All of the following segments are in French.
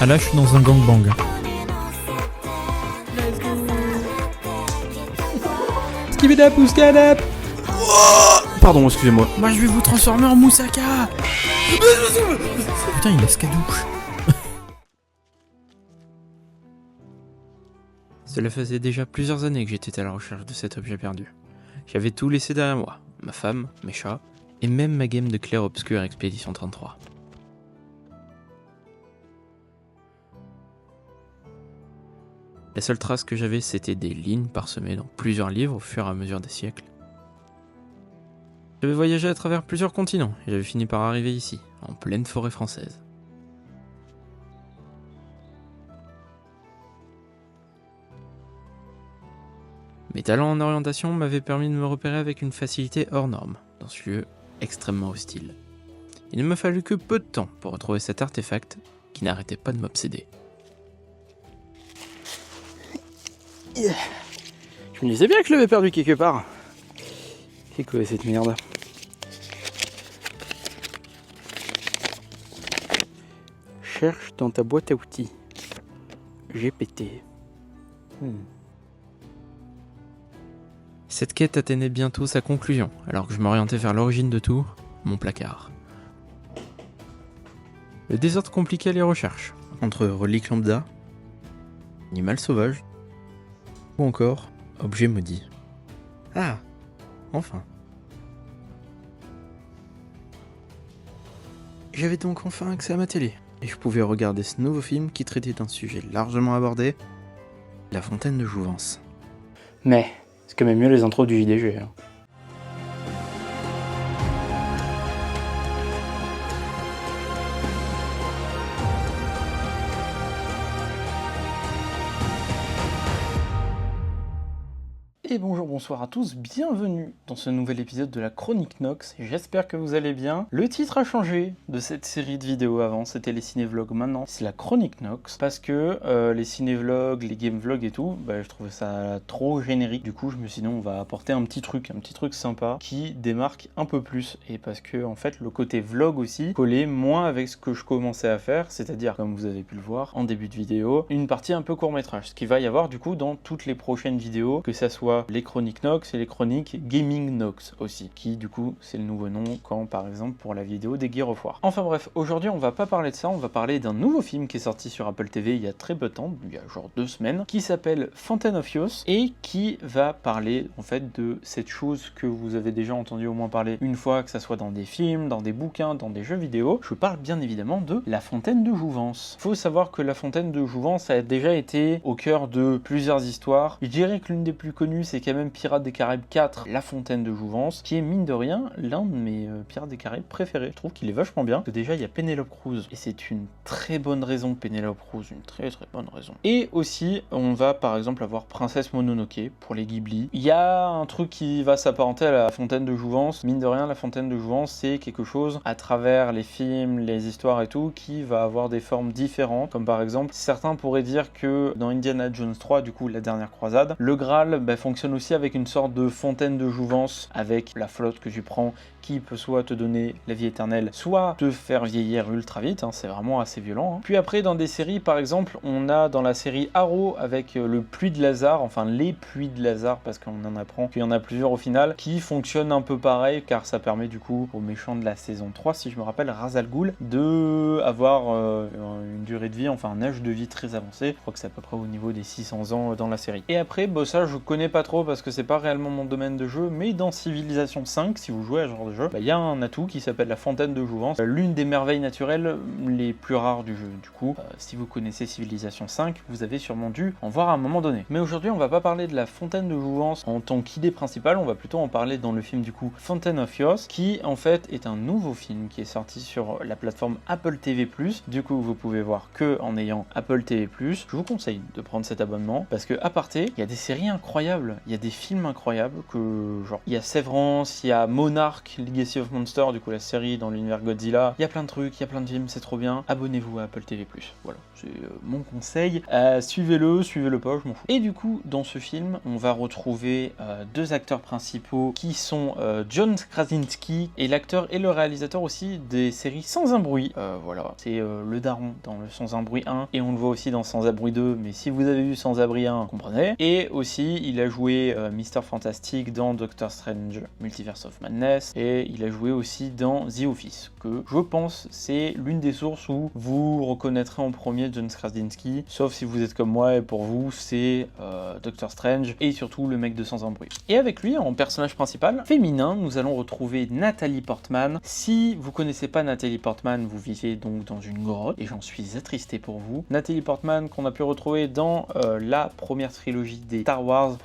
Ah là, je suis dans un gangbang. Skibidap ou skadap. Pardon, excusez-moi. Moi, je vais vous transformer en moussaka. Putain, il a skadouche. Cela faisait déjà plusieurs années que j'étais à la recherche de cet objet perdu. J'avais tout laissé derrière moi, ma femme, mes chats, et même ma game de Clair Obscur Expédition 33. La seule trace que j'avais, c'était des lignes parsemées dans plusieurs livres au fur et à mesure des siècles. J'avais voyagé à travers plusieurs continents et j'avais fini par arriver ici, en pleine forêt française. Mes talents en orientation m'avaient permis de me repérer avec une facilité hors norme, dans ce lieu extrêmement hostile. Il ne m'a fallu que peu de temps pour retrouver cet artefact qui n'arrêtait pas de m'obséder. Je me disais bien que je l'avais perdu quelque part. C'est quoi cette merde? Cherche dans ta boîte à outils. GPT. Cette quête atteignait bientôt sa conclusion, alors que je m'orientais vers l'origine de tout, mon placard. Le désordre compliquait les recherches, entre reliques lambda, animal sauvage, ou encore objet maudit. Ah, enfin. J'avais donc enfin accès à ma télé, et je pouvais regarder ce nouveau film qui traitait d'un sujet largement abordé, la fontaine de jouvence. Mais c'est quand même mieux les intros du JDG. Hein. Et bonjour, bonsoir à tous, bienvenue dans ce nouvel épisode de la Chronique Nox, j'espère que vous allez bien. Le titre a changé de cette série de vidéos avant, c'était les cinévlogs, maintenant c'est la Chronique Nox, parce que les cinévlogs, les gamevlogs et tout, je trouvais ça trop générique, du coup je me suis dit non, on va apporter un petit truc sympa qui démarque un peu plus, et parce que en fait le côté vlog aussi collait moins avec ce que je commençais à faire, c'est-à-dire comme vous avez pu le voir en début de vidéo, une partie un peu court-métrage, ce qu'il va y avoir du coup dans toutes les prochaines vidéos, que ça soit les chroniques Nox et les chroniques Gaming Nox aussi, qui du coup c'est le nouveau nom quand par exemple pour la vidéo des Gears of War. Enfin bref, aujourd'hui on va pas parler de ça, on va parler d'un nouveau film qui est sorti sur Apple TV il y a très peu de temps, il y a genre 2 semaines, qui s'appelle Fountain of Youth et qui va parler en fait de cette chose que vous avez déjà entendu au moins parler une fois, que ça soit dans des films, dans des bouquins, dans des jeux vidéo. Je parle bien évidemment de la fontaine de Jouvence. Faut savoir que la fontaine de Jouvence a déjà été au cœur de plusieurs histoires. Je dirais que l'une des plus connues c'est quand même Pirates des Caraïbes 4, La Fontaine de Jouvence, qui est mine de rien l'un de mes Pirates des Caraïbes préférés. Je trouve qu'il est vachement bien. Parce que déjà il y a Penelope Cruz et c'est une très bonne raison, Penelope Cruz, une très bonne raison. Et aussi on va par exemple avoir Princesse Mononoke pour les Ghibli. Il y a un truc qui va s'apparenter à la Fontaine de Jouvence. Mine de rien, la Fontaine de Jouvence c'est quelque chose à travers les films, les histoires et tout qui va avoir des formes différentes. Comme par exemple certains pourraient dire que dans Indiana Jones 3, du coup la dernière croisade, le Graal fonctionne aussi avec une sorte de fontaine de jouvence avec la flotte que tu prends qui peut soit te donner la vie éternelle, soit te faire vieillir ultra vite, c'est vraiment assez violent. Puis après dans des séries par exemple, on a dans la série Arrow avec le puits de Lazare, enfin les puits de Lazare parce qu'on en apprend qu'il y en a plusieurs au final, qui fonctionnent un peu pareil car ça permet du coup aux méchants de la saison 3, si je me rappelle, Ra's al Ghul, de avoir une durée de vie, enfin un âge de vie très avancé, je crois que c'est à peu près au niveau des 600 ans dans la série. Et après, ça je connais pas trop parce que c'est pas réellement mon domaine de jeu, mais dans Civilization 5, si vous jouez à ce genre de jeu, il y a un atout qui s'appelle la fontaine de Jouvence, l'une des merveilles naturelles les plus rares du jeu. Du coup, si vous connaissez Civilization 5, vous avez sûrement dû en voir à un moment donné. Mais aujourd'hui, on va pas parler de la fontaine de Jouvence en tant qu'idée principale, on va plutôt en parler dans le film du coup Fountain of Youth, qui en fait est un nouveau film qui est sorti sur la plateforme Apple TV+. Du coup, vous pouvez voir que en ayant Apple TV+. Je vous conseille de prendre cet abonnement parce que à parté, il y a des séries incroyables, il y a des films incroyables que genre il y a Sévrance, il y a Monarch, Legacy of Monsters, du coup la série dans l'univers Godzilla. Il y a plein de trucs, il y a plein de films, c'est trop bien. Abonnez-vous à Apple TV+. Voilà, c'est mon conseil. Suivez-le pas, je m'en fous. Et du coup, dans ce film, on va retrouver deux acteurs principaux qui sont John Krasinski et l'acteur et le réalisateur aussi des séries Sans un bruit. Voilà, c'est le daron dans le Sans un bruit 1 et on le voit aussi dans Sans abri 2, mais si vous avez vu Sans abri 1, comprenez. Et aussi, il a joué Mr. Fantastic dans Doctor Strange Multiverse of Madness et il a joué aussi dans The Office, que je pense c'est l'une des sources où vous reconnaîtrez en premier John Krasinski, sauf si vous êtes comme moi et pour vous c'est Doctor Strange et surtout le mec de Sans un bruit. Et avec lui en personnage principal féminin, nous allons retrouver Nathalie Portman. Si vous connaissez pas Nathalie Portman, vous vivez donc dans une grotte et j'en suis attristé pour vous. Nathalie Portman qu'on a pu retrouver dans la première trilogie des Star Wars,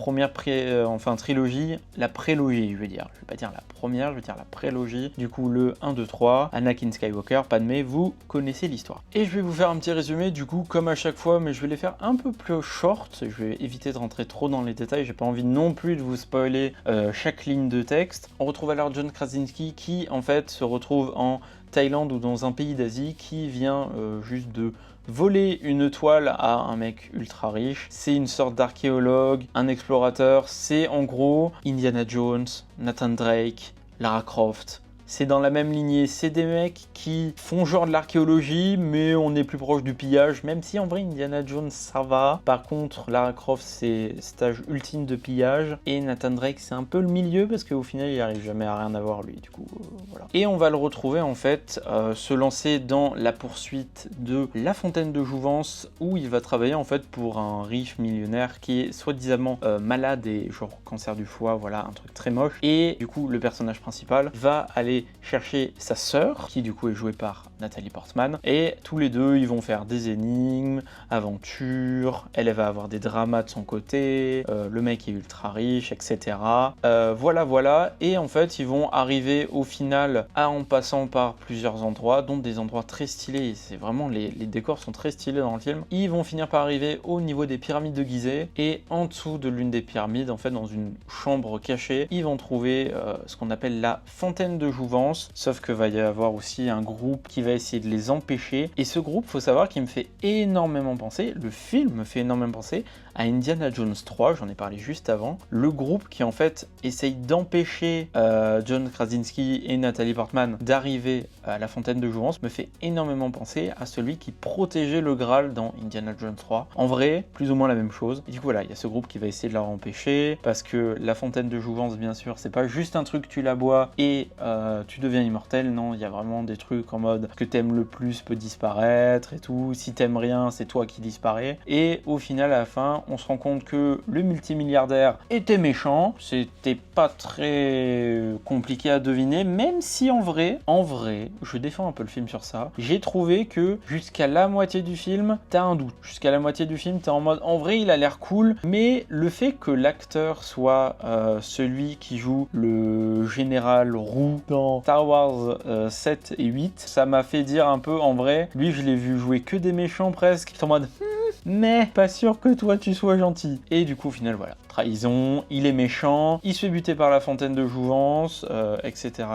trilogie, la prélogie je vais dire. Je vais pas dire la première, je vais dire la prélogie. Du coup le 1, 2, 3, Anakin Skywalker, Padmé, vous connaissez l'histoire. Et je vais vous faire un petit résumé du coup comme à chaque fois, mais je vais les faire un peu plus short. Je vais éviter de rentrer trop dans les détails, j'ai pas envie non plus de vous spoiler chaque ligne de texte. On retrouve alors John Krasinski qui en fait se retrouve en Thaïlande ou dans un pays d'Asie qui vient juste de voler une toile à un mec ultra riche. C'est une sorte d'archéologue, un explorateur, c'est en gros Indiana Jones, Nathan Drake, Lara Croft. C'est dans la même lignée, c'est des mecs qui font genre de l'archéologie, mais on est plus proche du pillage, même si en vrai Indiana Jones ça va. Par contre, Lara Croft c'est stage ultime de pillage, et Nathan Drake c'est un peu le milieu, parce qu'au final il arrive jamais à rien avoir lui, du coup voilà. Et on va le retrouver en fait, se lancer dans la poursuite de la fontaine de jouvence, où il va travailler en fait pour un riche millionnaire qui est soi-disant malade et genre cancer du foie, voilà, un truc très moche. Et du coup le personnage principal va aller chercher sa sœur, qui du coup est jouée par Nathalie Portman, et tous les deux ils vont faire des énigmes, aventures, elle va avoir des dramas de son côté, le mec est ultra riche, etc. Voilà, et en fait ils vont arriver au final en passant par plusieurs endroits, dont des endroits très stylés, c'est vraiment les décors sont très stylés dans le film. Ils vont finir par arriver au niveau des pyramides de Gizeh, et en dessous de l'une des pyramides, en fait dans une chambre cachée, ils vont trouver ce qu'on appelle la fontaine de jouvence. Sauf que va y avoir aussi un groupe qui va essayer de les empêcher, et ce groupe, faut savoir qu'il me fait énormément penser, le film me fait énormément penser à Indiana Jones 3, j'en ai parlé juste avant, le groupe qui en fait essaye d'empêcher John Krasinski et Nathalie Portman d'arriver à la fontaine de jouvence me fait énormément penser à celui qui protégeait le Graal dans Indiana Jones 3. En vrai, plus ou moins la même chose. Et du coup voilà, il y a ce groupe qui va essayer de leur empêcher, parce que la fontaine de jouvence, bien sûr, c'est pas juste un truc tu la bois et tu deviens immortel, non, il y a vraiment des trucs en mode que t'aimes le plus peut disparaître et tout, si t'aimes rien, c'est toi qui disparais. Et au final, à la fin, on se rend compte que le multimilliardaire était méchant, c'était pas très compliqué à deviner, même si en vrai, je défends un peu le film sur ça, j'ai trouvé que jusqu'à la moitié du film, t'as un doute. Jusqu'à la moitié du film, t'es en mode, en vrai, il a l'air cool, mais le fait que l'acteur soit celui qui joue le général roux dans Star Wars 7 et 8, ça m'a fait dire un peu, en vrai, lui je l'ai vu jouer que des méchants presque, en mode mais pas sûr que toi tu sois gentil. Et du coup au final voilà, trahison, il est méchant, il se fait buter par la fontaine de jouvence, etc.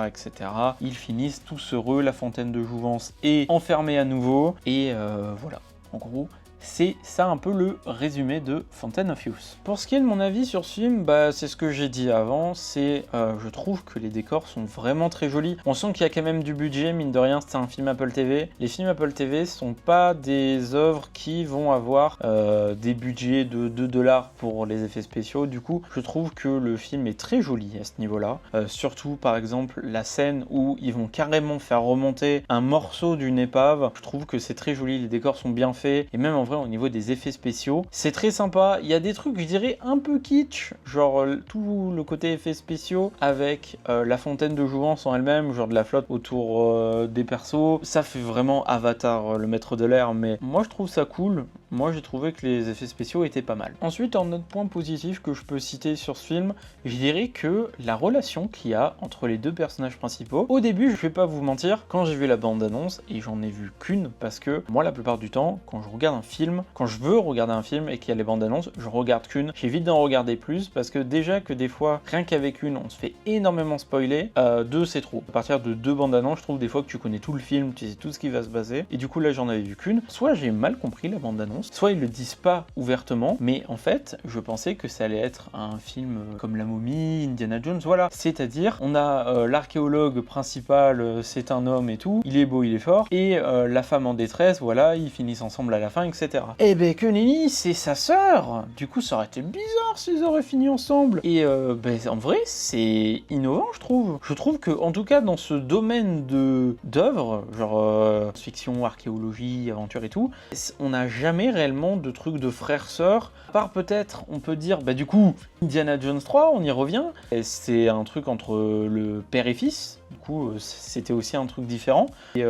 Ils finissent tous heureux, la fontaine de jouvence est enfermée à nouveau, et voilà, en gros c'est ça un peu le résumé de Fountain of Youth. Pour ce qui est de mon avis sur ce film, c'est ce que j'ai dit avant, c'est je trouve que les décors sont vraiment très jolis. On sent qu'il y a quand même du budget, mine de rien, c'est un film Apple TV. Les films Apple TV sont pas des œuvres qui vont avoir des budgets de $2 pour les effets spéciaux. Du coup, je trouve que le film est très joli à ce niveau-là. Surtout, par exemple, la scène où ils vont carrément faire remonter un morceau d'une épave. Je trouve que c'est très joli, les décors sont bien faits, et même en vrai, au niveau des effets spéciaux, c'est très sympa. Il y a des trucs, je dirais, un peu kitsch, genre tout le côté effets spéciaux avec la fontaine de jouvence en elle-même, genre de la flotte autour des persos. Ça fait vraiment Avatar, le maître de l'air, mais moi je trouve ça cool. moi j'ai trouvé que les effets spéciaux étaient pas mal. Ensuite, un autre point positif que je peux citer sur ce film, je dirais que la relation qu'il y a entre les deux personnages principaux, au début, je vais pas vous mentir, quand j'ai vu la bande-annonce, et j'en ai vu qu'une, parce que moi la plupart du temps, quand je regarde un film, quand je veux regarder un film et qu'il y a les bandes-annonces, je regarde qu'une, j'évite d'en regarder plus, parce que déjà que des fois, rien qu'avec une, on se fait énormément spoiler, deux c'est trop. À partir de deux bandes-annonces, je trouve des fois que tu connais tout le film, tu sais tout ce qui va se passer, et du coup là j'en avais vu qu'une, soit j'ai mal compris la bande-annonce, soit ils le disent pas ouvertement, mais en fait, je pensais que ça allait être un film comme La Momie, Indiana Jones, voilà. C'est-à-dire, on a l'archéologue principal, c'est un homme et tout, il est beau, il est fort, et la femme en détresse, voilà, ils finissent ensemble à la fin, etc. Eh ben que nenni, c'est sa sœur. Du coup, ça aurait été bizarre s'ils auraient fini ensemble. Et en vrai, c'est innovant, je trouve. Je trouve que, en tout cas, dans ce domaine d'œuvres, genre fiction, archéologie, aventure et tout, on n'a jamais réellement de trucs de frères-sœurs. À part peut-être, on peut dire, bah du coup, Indiana Jones 3, on y revient. C'est un truc entre le père et fils. Du coup, c'était aussi un truc différent. Et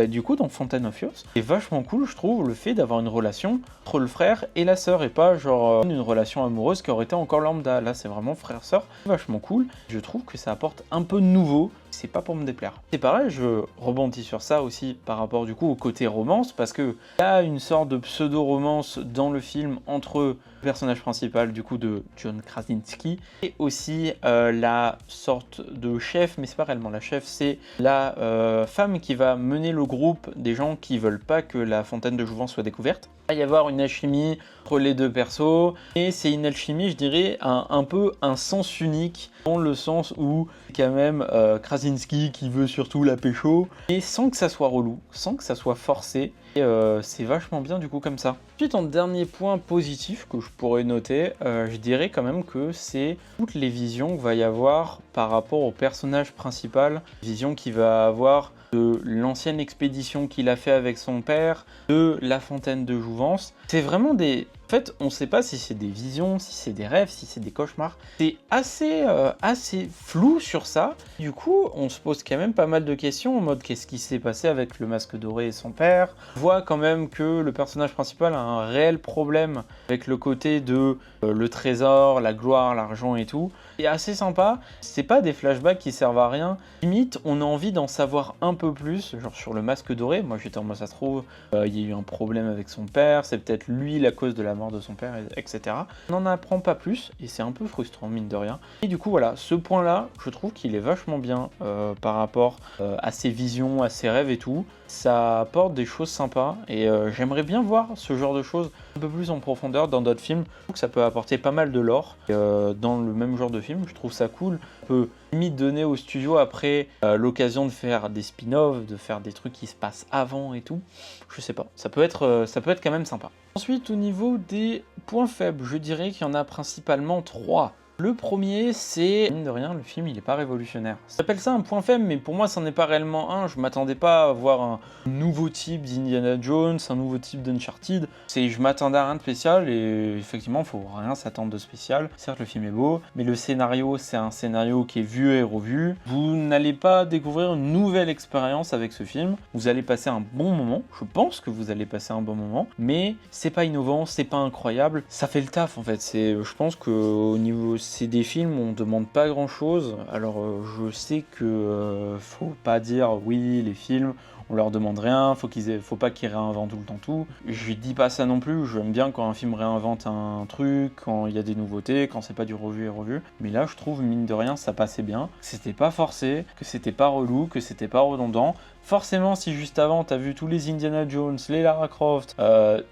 du coup, dans Fountain of Youth, c'est vachement cool, je trouve, le fait d'avoir une relation entre le frère et la sœur, et pas genre une relation amoureuse qui aurait été encore lambda. Là, c'est vraiment frère-sœur, vachement cool. Je trouve que ça apporte un peu de nouveau. C'est pas pour me déplaire. C'est pareil, je rebondis sur ça aussi par rapport du coup au côté romance, parce que il y a une sorte de pseudo-romance dans le film entre le personnage principal du coup de John Krasinski et aussi la sorte de chef, mais c'est pas réellement la chef, c'est la femme qui va mener le groupe des gens qui veulent pas que la fontaine de jouvence soit découverte. Il va y avoir une alchimie entre les deux persos, et c'est une alchimie, je dirais, un peu un sens unique, dans le sens où quand même Krasinski qui veut surtout la pécho, et sans que ça soit relou, sans que ça soit forcé, et c'est vachement bien du coup comme ça. Ensuite, en dernier point positif que je pourrais noter, je dirais quand même que c'est toutes les visions qu'il va y avoir par rapport au personnage principal, vision qu'il va avoir de l'ancienne expédition qu'il a fait avec son père, de la fontaine de jouvence. C'est vraiment des... En fait, on ne sait pas si c'est des visions, si c'est des rêves, si c'est des cauchemars. C'est assez flou sur ça. Du coup, on se pose quand même pas mal de questions en mode qu'est-ce qui s'est passé avec le masque doré et son père. On voit quand même que le personnage principal a un réel problème avec le côté de le trésor, la gloire, l'argent et tout. C'est assez sympa. C'est pas des flashbacks qui servent à rien. Limite, on a envie d'en savoir un peu plus, genre sur le masque doré. Moi, j'étais en mode ça se trouve, il y a eu un problème avec son père, c'est peut-être lui la cause de la mort de son père, etc. On n'en apprend pas plus, et c'est un peu frustrant, mine de rien. Et du coup, voilà, ce point-là, je trouve qu'il est vachement bien par rapport à ses visions, à ses rêves et tout. Ça apporte des choses sympas, et j'aimerais bien voir ce genre de choses un peu plus en profondeur dans d'autres films. Je trouve que ça peut apporter pas mal de lore dans le même genre de film. Je trouve ça cool. On peut limite donner au studio après l'occasion de faire des spin-offs, de faire des trucs qui se passent avant et tout. Je sais pas, ça peut être quand même sympa. Ensuite, au niveau des points faibles, je dirais qu'il y en a principalement 3. Le premier, c'est, mine de rien, le film il est pas révolutionnaire. J'appelle ça un point faible, mais pour moi ça n'est pas réellement un. Je m'attendais pas à voir un nouveau type d'Indiana Jones, un nouveau type d'Uncharted. Je m'attendais à rien de spécial, et effectivement, faut rien s'attendre de spécial. Certes, le film est beau, mais le scénario, c'est un scénario qui est vu et revu. Vous n'allez pas découvrir une nouvelle expérience avec ce film. Vous allez passer un bon moment. Je pense que vous allez passer un bon moment, mais c'est pas innovant, c'est pas incroyable. Ça fait le taf en fait. Je pense que au niveau c'est des films où on demande pas grand chose. Alors je sais que faut pas dire oui les films on leur demande rien, faut pas qu'ils réinventent tout le temps tout. Je dis pas ça non plus, j'aime bien quand un film réinvente un truc, quand il y a des nouveautés, quand c'est pas du revu et revu. Mais là je trouve mine de rien ça passait bien, que c'était pas forcé, que c'était pas relou, que c'était pas redondant. Forcément, si juste avant t'as vu tous les Indiana Jones, les Lara Croft,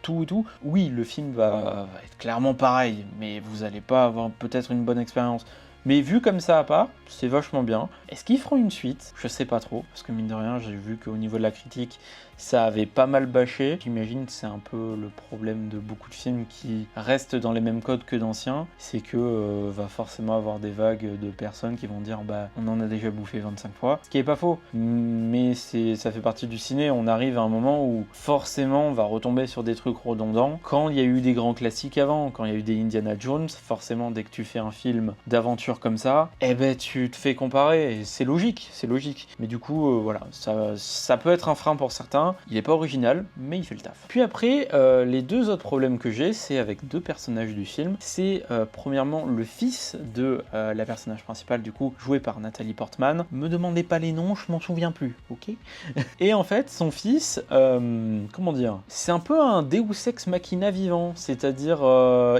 tout, oui, le film va être clairement pareil, mais vous allez pas avoir peut-être une bonne expérience. Mais vu comme ça à part, c'est vachement bien. Est-ce qu'ils feront une suite? Je sais pas trop, parce que mine de rien, j'ai vu qu'au niveau de la critique, ça avait pas mal bâché. J'imagine que c'est un peu le problème de beaucoup de films qui restent dans les mêmes codes que d'anciens. C'est que va forcément avoir des vagues de personnes qui vont dire bah on en a déjà bouffé 25 fois. Ce qui est pas faux, mais ça fait partie du ciné. On arrive à un moment où forcément on va retomber sur des trucs redondants. Quand il y a eu des grands classiques avant, quand il y a eu des Indiana Jones, forcément dès que tu fais un film d'aventure lecture comme ça, eh ben tu te fais comparer, et c'est logique. Mais du coup, voilà, ça peut être un frein pour certains, il est pas original, mais il fait le taf. Puis après, les deux autres problèmes que j'ai, c'est avec deux personnages du film. C'est premièrement le fils de la personnage principale, du coup, joué par Nathalie Portman. Me demandez pas les noms, je m'en souviens plus, ok. Et en fait, son fils, comment dire, c'est un peu un Deus Ex Machina vivant, c'est-à-dire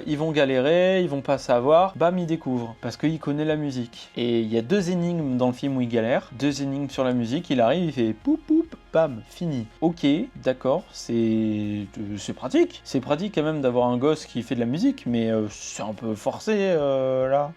ils vont galérer, ils vont pas savoir, bam, il découvre, parce qu'il connaît la musique. Et il y a deux énigmes dans le film où il galère, deux énigmes sur la musique, il arrive, il fait poup poup, bam, fini. Ok, d'accord, c'est pratique. C'est pratique quand même d'avoir un gosse qui fait de la musique, mais c'est un peu forcé là.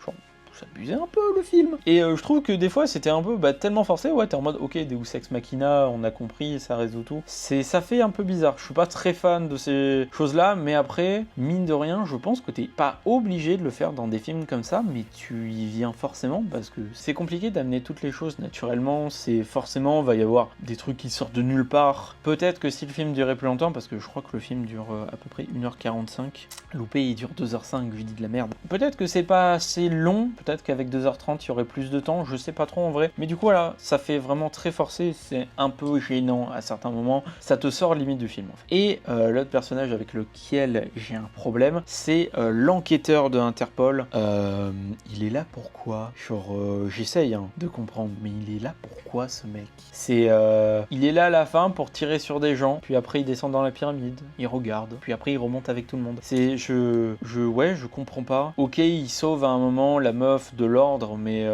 S'abuser un peu le film. Et je trouve que des fois c'était un peu tellement forcé, ouais, t'es en mode ok, Deus Ex Machina, on a compris, ça résout tout. Ça fait un peu bizarre. Je suis pas très fan de ces choses-là, mais après, mine de rien, je pense que t'es pas obligé de le faire dans des films comme ça, mais tu y viens forcément parce que c'est compliqué d'amener toutes les choses naturellement. C'est forcément, va y avoir des trucs qui sortent de nulle part. Peut-être que si le film durait plus longtemps, parce que je crois que le film dure à peu près 1h45, loupé il dure 2h05, je dis de la merde. Peut-être que c'est pas assez long, peut-être qu'avec 2h30 il y aurait plus de temps, je sais pas trop en vrai, mais du coup voilà, ça fait vraiment très forcé, c'est un peu gênant à certains moments, ça te sort limite du film en fait. Et l'autre personnage avec lequel j'ai un problème, c'est l'enquêteur de Interpol. Il est là pourquoi? Genre j'essaye de comprendre, mais il est là pourquoi ce mec? Il est là à la fin pour tirer sur des gens, puis après il descend dans la pyramide, il regarde, puis après il remonte avec tout le monde. Je comprends pas. Ok, il sauve à un moment la meuf de l'ordre, mais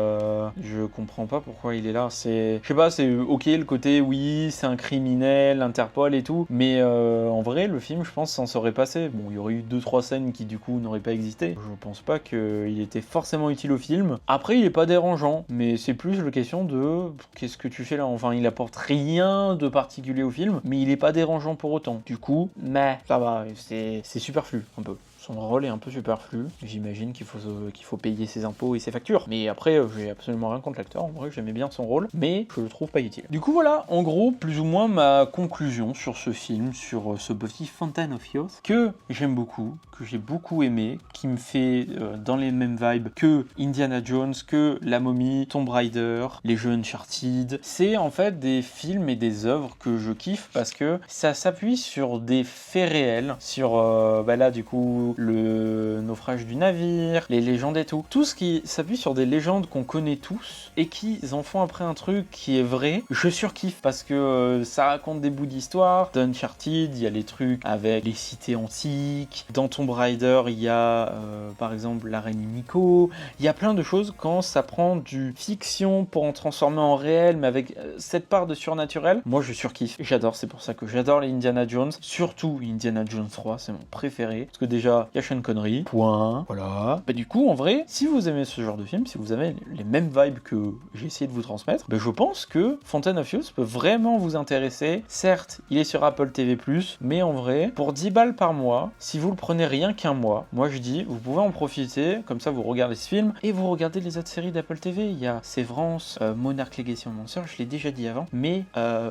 je comprends pas pourquoi il est là. Je sais pas, c'est ok le côté oui, c'est un criminel, Interpol et tout, mais en vrai, le film, je pense, s'en serait passé. Bon, il y aurait eu 2-3 scènes qui du coup n'auraient pas existé. Je pense pas qu'il était forcément utile au film. Après, il est pas dérangeant, mais c'est plus la question de qu'est-ce que tu fais là? Enfin, il apporte rien de particulier au film, mais il est pas dérangeant pour autant. Du coup, mais ça va, c'est superflu un peu. Son rôle est un peu superflu. J'imagine qu'il faut payer ses impôts et ses factures. Mais après, j'ai absolument rien contre l'acteur. En vrai, j'aimais bien son rôle, mais je le trouve pas utile. Du coup, voilà, en gros, plus ou moins ma conclusion sur ce film, sur ce Buffy Fountain of Youth, que j'aime beaucoup, que j'ai beaucoup aimé, qui me fait dans les mêmes vibes que Indiana Jones, que La Momie, Tomb Raider, les jeux Uncharted. C'est en fait des films et des œuvres que je kiffe parce que ça s'appuie sur des faits réels, sur là du coup le naufrage du navire, les légendes et tout. Tout ce qui s'appuie sur des légendes qu'on connaît tous et qui en font après un truc qui est vrai, je surkiffe parce que ça raconte des bouts d'histoire. Dans Uncharted, il y a les trucs avec les cités antiques. Dans Tomb Raider, il y a par exemple la reine Miko. Il y a plein de choses quand ça prend du fiction pour en transformer en réel, mais avec cette part de surnaturel. Moi, je surkiffe. J'adore, c'est pour ça que j'adore les Indiana Jones. Surtout Indiana Jones 3, c'est mon préféré. Parce que déjà, il y a Sean Connery, point, voilà. Du coup, en vrai, si vous aimez ce genre de film, si vous avez les mêmes vibes que j'ai essayé de vous transmettre, je pense que Fountain of Youth peut vraiment vous intéresser. Certes, il est sur Apple TV+, mais en vrai, pour 10 balles par mois, si vous le prenez rien qu'un mois, moi je dis, vous pouvez en profiter, comme ça vous regardez ce film, et vous regardez les autres séries d'Apple TV. Il y a Sévrance, Monarch Legacy of Monsters, je l'ai déjà dit avant, mais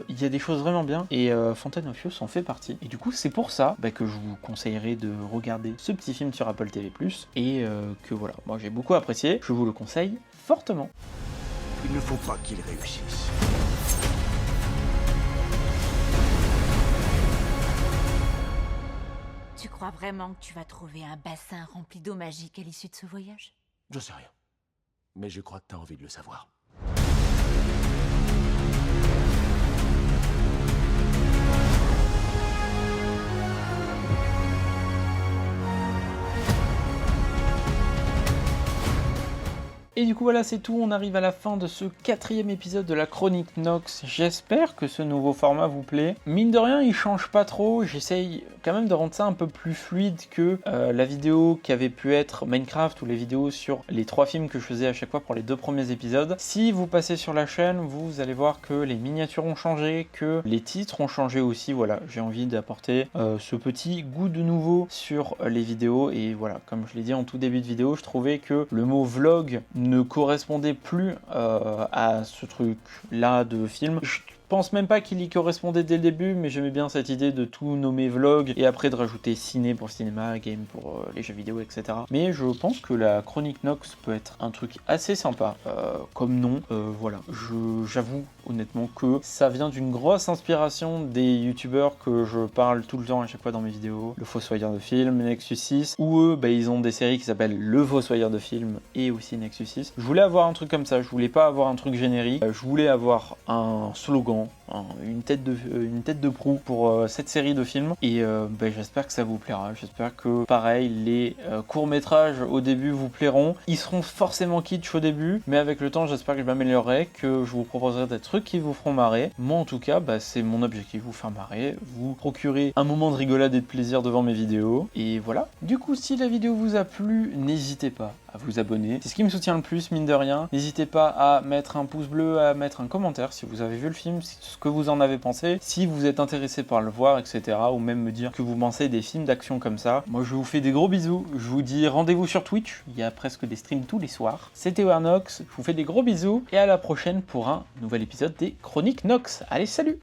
il y a des choses vraiment bien, et Fountain of Youth en fait partie. Et du coup, c'est pour ça que je vous conseillerais de regarder ce petit film sur Apple TV+, et que voilà, moi j'ai beaucoup apprécié, je vous le conseille fortement. Il ne faut pas qu'il réussisse. Tu crois vraiment que tu vas trouver un bassin rempli d'eau magique à l'issue de ce voyage? Je sais rien. Mais je crois que t'as envie de le savoir. Et du coup voilà, c'est tout, on arrive à la fin de ce 4e épisode de la Chronique Nox. J'espère que ce nouveau format vous plaît. Mine de rien, il change pas trop, j'essaye quand même de rendre ça un peu plus fluide que la vidéo qui avait pu être Minecraft ou les vidéos sur les 3 films que je faisais à chaque fois pour les 2 premiers épisodes. Si vous passez sur la chaîne, vous allez voir que les miniatures ont changé, que les titres ont changé aussi. Voilà, j'ai envie d'apporter ce petit goût de nouveau sur les vidéos. Et voilà, comme je l'ai dit en tout début de vidéo, je trouvais que le mot vlog ne correspondait plus à ce truc là de film. pense même pas qu'il y correspondait dès le début, mais j'aimais bien cette idée de tout nommer vlog et après de rajouter ciné pour le cinéma, game pour les jeux vidéo, etc. Mais je pense que la chronique Nox peut être un truc assez sympa, comme nom. Voilà, j'avoue honnêtement que ça vient d'une grosse inspiration des youtubeurs que je parle tout le temps à chaque fois dans mes vidéos. Le Fossoyeur de film, Nexus 6, où eux, ils ont des séries qui s'appellent Le Fossoyeur de film et aussi Nexus 6. Je voulais avoir un truc comme ça, je voulais pas avoir un truc générique, je voulais avoir un slogan, une tête de proue pour cette série de films, et j'espère que ça vous plaira. J'espère que pareil, les courts-métrages au début vous plairont. Ils seront forcément kitsch au début, mais avec le temps j'espère que je m'améliorerai, que je vous proposerai des trucs qui vous feront marrer. Moi en tout cas, c'est mon objectif, vous faire marrer, vous procurer un moment de rigolade et de plaisir devant mes vidéos, et voilà. Du coup, si la vidéo vous a plu, n'hésitez pas à vous abonner, c'est ce qui me soutient le plus, mine de rien. N'hésitez pas à mettre un pouce bleu, à mettre un commentaire si vous avez vu le film, ce que vous en avez pensé, si vous êtes intéressé par le voir, etc. Ou même me dire que vous pensez des films d'action comme ça. Moi je vous fais des gros bisous, je vous dis rendez-vous sur Twitch, il y a presque des streams tous les soirs. C'était Warnox, je vous fais des gros bisous, et à la prochaine pour un nouvel épisode des Chroniques Nox. Allez, salut!